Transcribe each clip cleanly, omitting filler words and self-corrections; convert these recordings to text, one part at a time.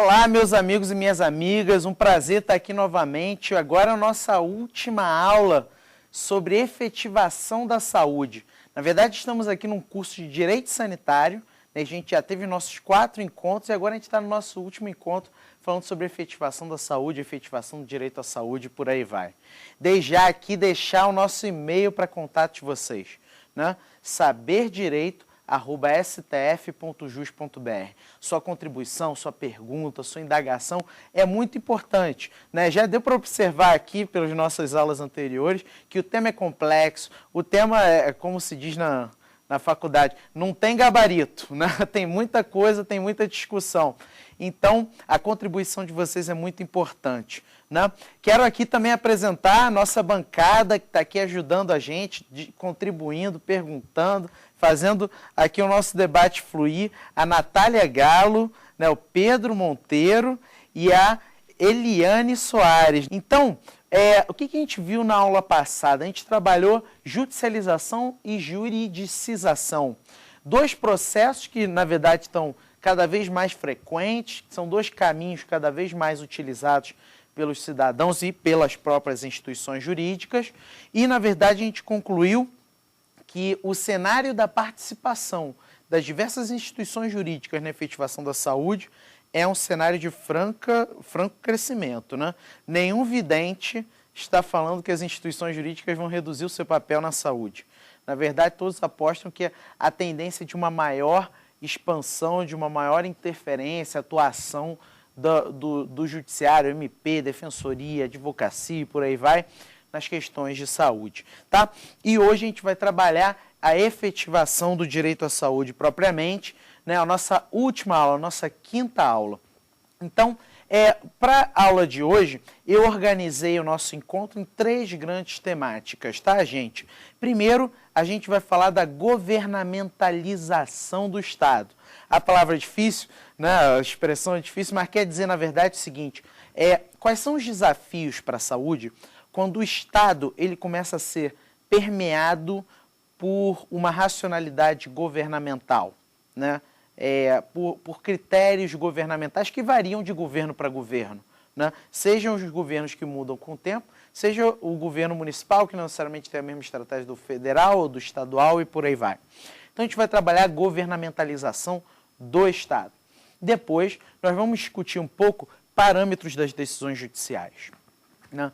Olá, meus amigos e minhas amigas, um prazer estar aqui novamente. Agora a nossa última aula sobre efetivação da saúde. Na verdade, estamos aqui num curso de Direito Sanitário, né? A gente já teve nossos 4 encontros e agora a gente está no nosso último encontro falando sobre efetivação da saúde, efetivação do direito à saúde e por aí vai. Desde já aqui deixar o nosso e-mail para contato de vocês, né? saberdireito@stf.jus.br. Sua contribuição, sua pergunta, sua indagação é muito importante, né? Já deu para observar aqui pelas nossas aulas anteriores que o tema é complexo, o tema é, como se diz na faculdade, não tem gabarito, né? Tem muita coisa, tem muita discussão. Então, a contribuição de vocês é muito importante, né? Quero aqui também apresentar a nossa bancada que está aqui ajudando a gente, contribuindo, perguntando, fazendo aqui o nosso debate fluir. A Natália Galo, né, o Pedro Monteiro e a Eliane Soares. Então, o que a gente viu na aula passada? A gente trabalhou judicialização e juridicização. 2 processos que, na verdade, estão cada vez mais frequentes, são 2 caminhos cada vez mais utilizados pelos cidadãos e pelas próprias instituições jurídicas. E, na verdade, a gente concluiu que o cenário da participação das diversas instituições jurídicas na efetivação da saúde é um cenário de franco crescimento, né? Nenhum vidente está falando que as instituições jurídicas vão reduzir o seu papel na saúde. Na verdade, todos apostam que a tendência de uma maior expansão, de uma maior interferência, atuação do judiciário, MP, defensoria, advocacia e por aí vai, nas questões de saúde, tá? E hoje a gente vai trabalhar a efetivação do direito à saúde propriamente, né? A nossa última aula, a nossa 5ª aula. Então, para a aula de hoje, eu organizei o nosso encontro em 3 grandes temáticas, tá, gente? Primeiro, a gente vai falar da governamentalização do Estado. A palavra é difícil, né? A expressão é difícil, mas quer dizer, na verdade, o seguinte, quais são os desafios para a saúde quando o Estado ele começa a ser permeado por uma racionalidade governamental, né? Por critérios governamentais que variam de governo para governo, né? Sejam os governos que mudam com o tempo, seja o governo municipal, que não necessariamente tem a mesma estratégia do federal ou do estadual e por aí vai. Então, a gente vai trabalhar a governamentalização do Estado. Depois, nós vamos discutir um pouco parâmetros das decisões judiciais, né?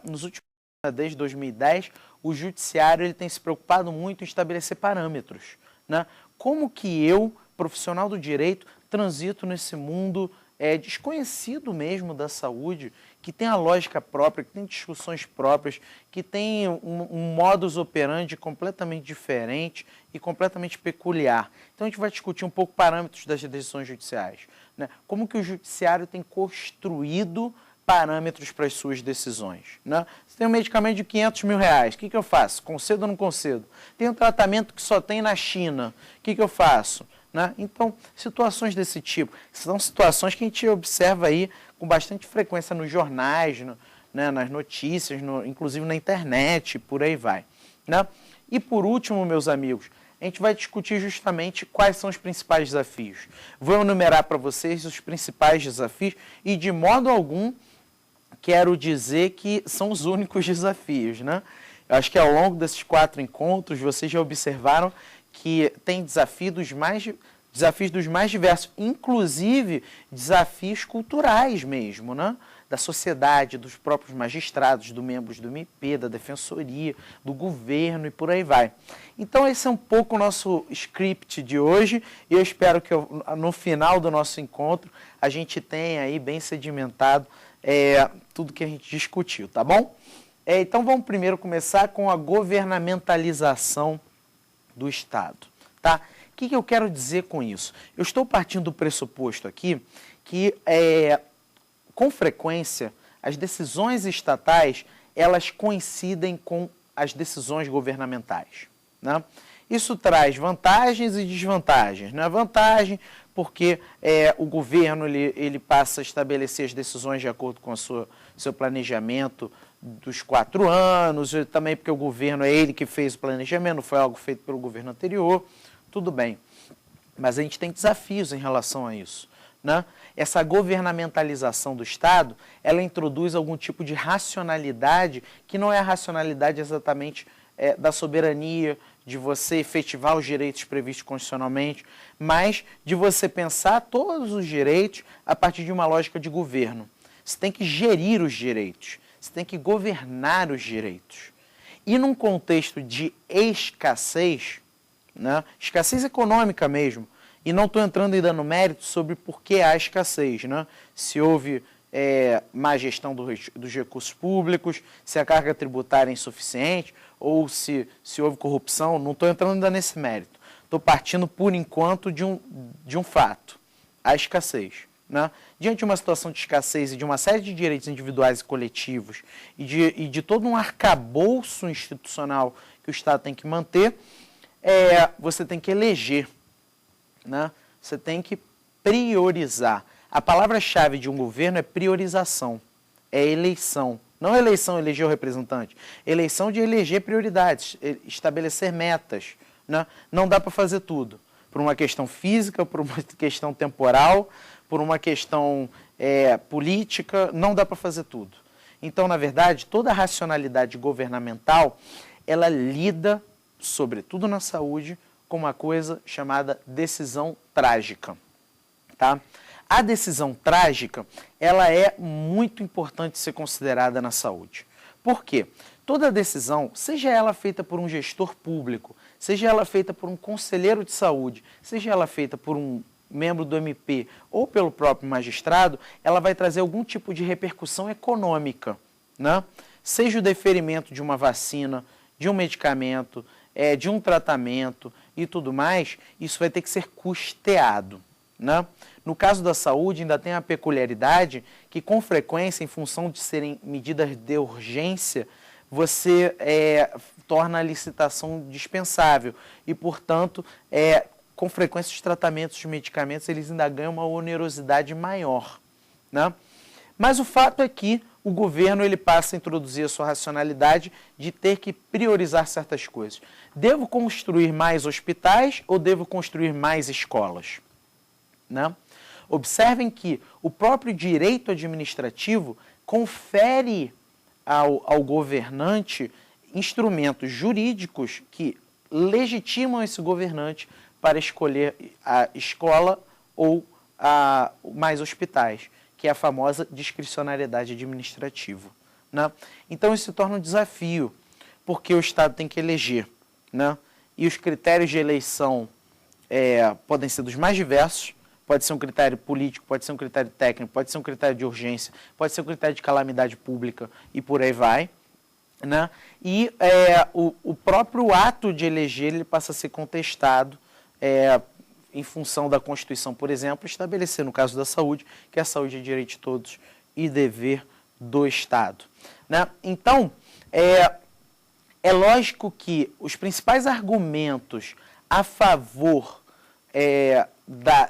Nos últimos anos, desde 2010, o judiciário ele tem se preocupado muito em estabelecer parâmetros, né? Como que eu, profissional do direito, transito nesse mundo desconhecido mesmo da saúde, que tem a lógica própria, que tem discussões próprias, que tem um modus operandi completamente diferente e completamente peculiar. Então, a gente vai discutir um pouco parâmetros das decisões judiciais, né? Como que o judiciário tem construído parâmetros para as suas decisões, né? Você tem um medicamento de R$500 mil, o que eu faço? Concedo ou não concedo? Tem um tratamento que só tem na China, o que eu faço? Né? Então, situações desse tipo, são situações que a gente observa aí com bastante frequência nos jornais, né, nas notícias, inclusive na internet, por aí vai, né? E por último, meus amigos, a gente vai discutir justamente quais são os principais desafios. Vou enumerar para vocês os principais desafios e, de modo algum, quero dizer que são os únicos desafios, né? Eu acho que ao longo desses 4 encontros, vocês já observaram que tem desafios dos mais diversos, inclusive desafios culturais mesmo, né? Da sociedade, dos próprios magistrados, dos membros do MP, da defensoria, do governo e por aí vai. Então esse é um pouco o nosso script de hoje e eu espero que no final do nosso encontro a gente tenha aí bem sedimentado tudo que a gente discutiu, tá bom? Então vamos primeiro começar com a governamentalização do Estado, tá? O que eu quero dizer com isso? Eu estou partindo do pressuposto aqui que, com frequência, as decisões estatais, elas coincidem com as decisões governamentais, né? Isso traz vantagens e desvantagens, né? Vantagem porque o governo ele passa a estabelecer as decisões de acordo com o seu planejamento dos 4 anos, e também porque o governo é ele que fez o planejamento, não foi algo feito pelo governo anterior, tudo bem. Mas a gente tem desafios em relação a isso, né? Essa governamentalização do Estado, ela introduz algum tipo de racionalidade, que não é a racionalidade exatamente da soberania, de você efetivar os direitos previstos constitucionalmente, mas de você pensar todos os direitos a partir de uma lógica de governo. Você tem que gerir os direitos, você tem que governar os direitos. E num contexto de escassez, né, escassez econômica mesmo, e não estou entrando e dando mérito sobre por que há escassez, né? Se houve má gestão dos recursos públicos, se a carga tributária é insuficiente, ou se houve corrupção, não estou entrando ainda nesse mérito. Estou partindo, por enquanto, de um fato, a escassez. Né? Diante de uma situação de escassez e de uma série de direitos individuais e coletivos e de todo um arcabouço institucional que o Estado tem que manter, você tem que eleger, né? Você tem que priorizar. A palavra-chave de um governo é priorização, é eleição. Não eleição, eleger o representante. Eleição de eleger prioridades, estabelecer metas. Né? Não dá para fazer tudo. Por uma questão física, por uma questão temporal, por uma questão política, não dá para fazer tudo. Então, na verdade, toda a racionalidade governamental, ela lida, sobretudo na saúde, com uma coisa chamada decisão trágica. Tá? A decisão trágica, ela é muito importante ser considerada na saúde. Por quê? Toda decisão, seja ela feita por um gestor público, seja ela feita por um conselheiro de saúde, seja ela feita por um membro do MP ou pelo próprio magistrado, ela vai trazer algum tipo de repercussão econômica, né? Seja o deferimento de uma vacina, de um medicamento, de um tratamento e tudo mais, isso vai ter que ser custeado, né? No caso da saúde, ainda tem a peculiaridade que, com frequência, em função de serem medidas de urgência, você torna a licitação dispensável e, portanto, com frequência, os tratamentos de medicamentos eles ainda ganham uma onerosidade maior, né? Mas o fato é que o governo ele passa a introduzir a sua racionalidade de ter que priorizar certas coisas. Devo construir mais hospitais ou devo construir mais escolas? Né? Observem que o próprio direito administrativo confere ao governante instrumentos jurídicos que legitimam esse governante para escolher a escola ou mais hospitais, que é a famosa discricionariedade administrativa. Né? Então isso se torna um desafio, porque o Estado tem que eleger. Né? E os critérios de eleição podem ser dos mais diversos. Pode ser um critério político, pode ser um critério técnico, pode ser um critério de urgência, pode ser um critério de calamidade pública e por aí vai. Né? E o próprio ato de eleger ele passa a ser contestado em função da Constituição, por exemplo, estabelecer, no caso da saúde, que a saúde é direito de todos e dever do Estado. Né? Então, é lógico que os principais argumentos a favor da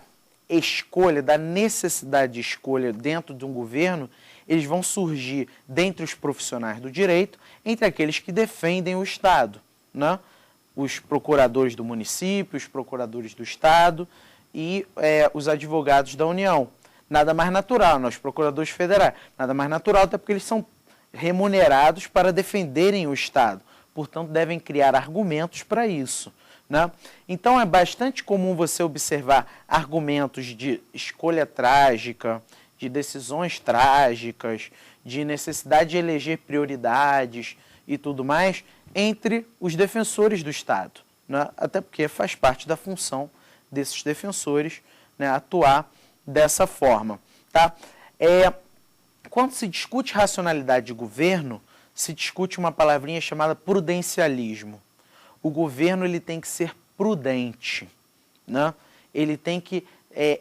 escolha, da necessidade de escolha dentro de um governo, eles vão surgir dentre os profissionais do direito, entre aqueles que defendem o Estado, né? Os procuradores do município, os procuradores do Estado e os advogados da União. Nada mais natural, os procuradores federais, nada mais natural, até porque eles são remunerados para defenderem o Estado, portanto devem criar argumentos para isso. Né? Então é bastante comum você observar argumentos de escolha trágica, de decisões trágicas, de necessidade de eleger prioridades e tudo mais entre os defensores do Estado. Né? Até porque faz parte da função desses defensores, né, atuar dessa forma. Tá? Quando se discute racionalidade de governo, se discute uma palavrinha chamada prudencialismo. O governo ele tem que ser prudente, né? Ele tem que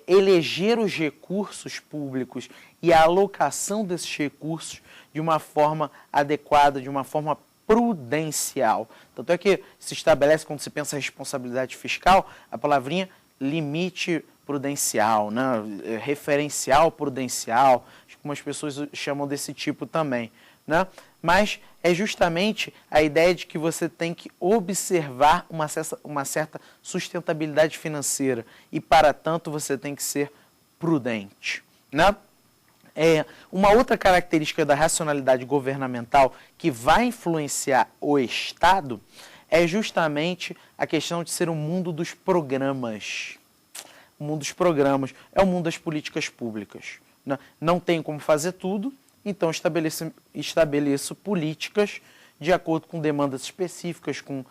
eleger os recursos públicos e a alocação desses recursos de uma forma adequada, de uma forma prudencial. Tanto é que se estabelece, quando se pensa em responsabilidade fiscal, a palavrinha limite prudencial, né? Referencial prudencial, algumas pessoas chamam desse tipo também. Né? Mas é justamente a ideia de que você tem que observar uma certa sustentabilidade financeira e, para tanto, você tem que ser prudente, né? Uma outra característica da racionalidade governamental que vai influenciar o Estado é justamente a questão de ser um mundo dos programas. O mundo dos programas é o mundo das políticas públicas, né? Não tenho como fazer tudo, então estabeleço políticas de acordo com demandas específicas, com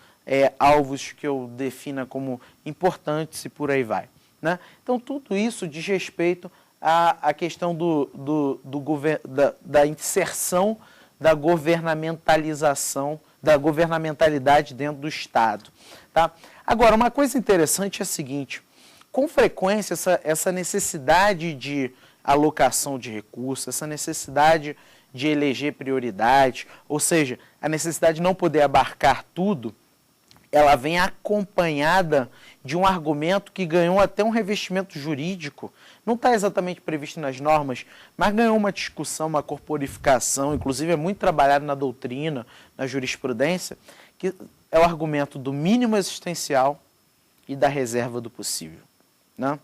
alvos que eu defina como importantes e por aí vai, né? Então, tudo isso diz respeito à questão da inserção da governamentalização, da governamentalidade dentro do Estado, tá? Agora, uma coisa interessante é a seguinte: com frequência, essa necessidade de alocação de recursos, essa necessidade de eleger prioridades, ou seja, a necessidade de não poder abarcar tudo, ela vem acompanhada de um argumento que ganhou até um revestimento jurídico. Não está exatamente previsto nas normas, mas ganhou uma discussão, uma corporificação, inclusive é muito trabalhado na doutrina, na jurisprudência, que é o argumento do mínimo existencial e da reserva do possível, né?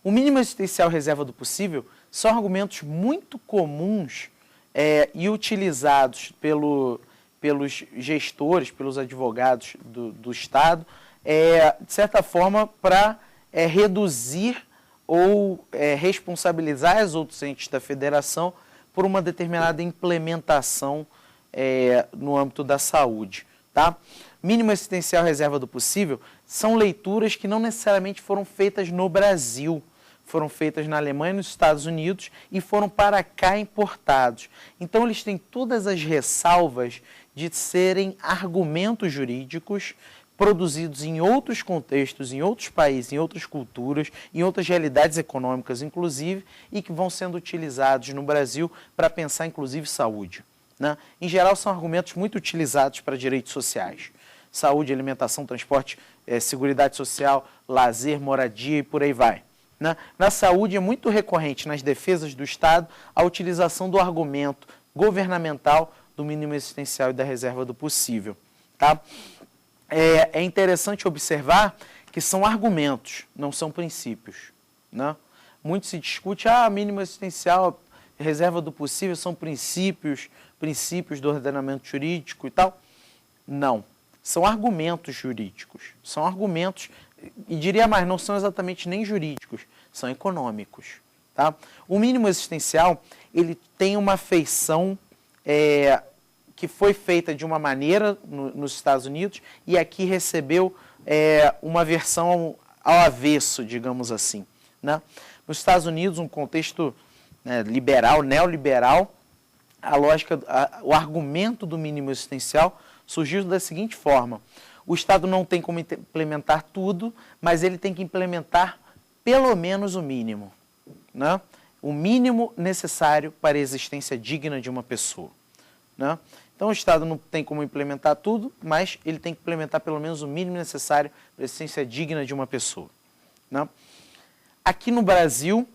O mínimo existencial e reserva do possível são argumentos muito comuns e utilizados pelos gestores, pelos advogados do Estado, de certa forma, para reduzir ou responsabilizar os outros entes da federação por uma determinada implementação no âmbito da saúde, tá? Mínimo existencial, reserva do possível, são leituras que não necessariamente foram feitas no Brasil, foram feitas na Alemanha e nos Estados Unidos e foram para cá importados. Então, eles têm todas as ressalvas de serem argumentos jurídicos produzidos em outros contextos, em outros países, em outras culturas, em outras realidades econômicas, inclusive, e que vão sendo utilizados no Brasil para pensar, inclusive, saúde, né? Em geral, são argumentos muito utilizados para direitos sociais. Saúde, alimentação, transporte, seguridade social, lazer, moradia e por aí vai, né? Na saúde, é muito recorrente nas defesas do Estado a utilização do argumento governamental do mínimo existencial e da reserva do possível, tá? É interessante observar que são argumentos, não são princípios, né? Muito se discute, mínimo existencial, reserva do possível são princípios do ordenamento jurídico e tal. Não, são argumentos jurídicos, são argumentos, e diria mais, não são exatamente nem jurídicos, são econômicos, tá? O mínimo existencial, ele tem uma feição que foi feita de uma maneira nos Estados Unidos e aqui recebeu uma versão ao avesso, digamos assim, né? Nos Estados Unidos, um contexto liberal, neoliberal, o argumento do mínimo existencial surgiu da seguinte forma: o Estado não tem como implementar tudo, mas ele tem que implementar pelo menos o mínimo, né? O mínimo necessário para a existência digna de uma pessoa, né? Então, o Estado não tem como implementar tudo, mas ele tem que implementar pelo menos o mínimo necessário para a existência digna de uma pessoa, né? Aqui no Brasil,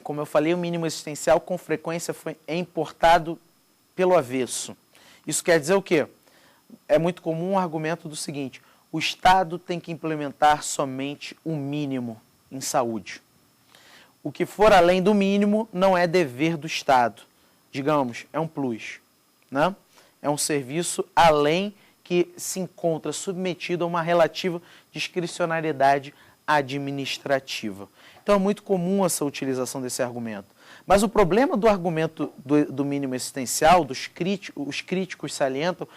como eu falei, o mínimo existencial com frequência é importado pelo avesso. Isso quer dizer o quê? É muito comum o argumento do seguinte: o Estado tem que implementar somente o mínimo em saúde. O que for além do mínimo não é dever do Estado. Digamos, é um plus, né? É um serviço além que se encontra submetido a uma relativa discricionariedade administrativa. Então é muito comum essa utilização desse argumento. Mas o problema do argumento do mínimo existencial, os críticos salientam,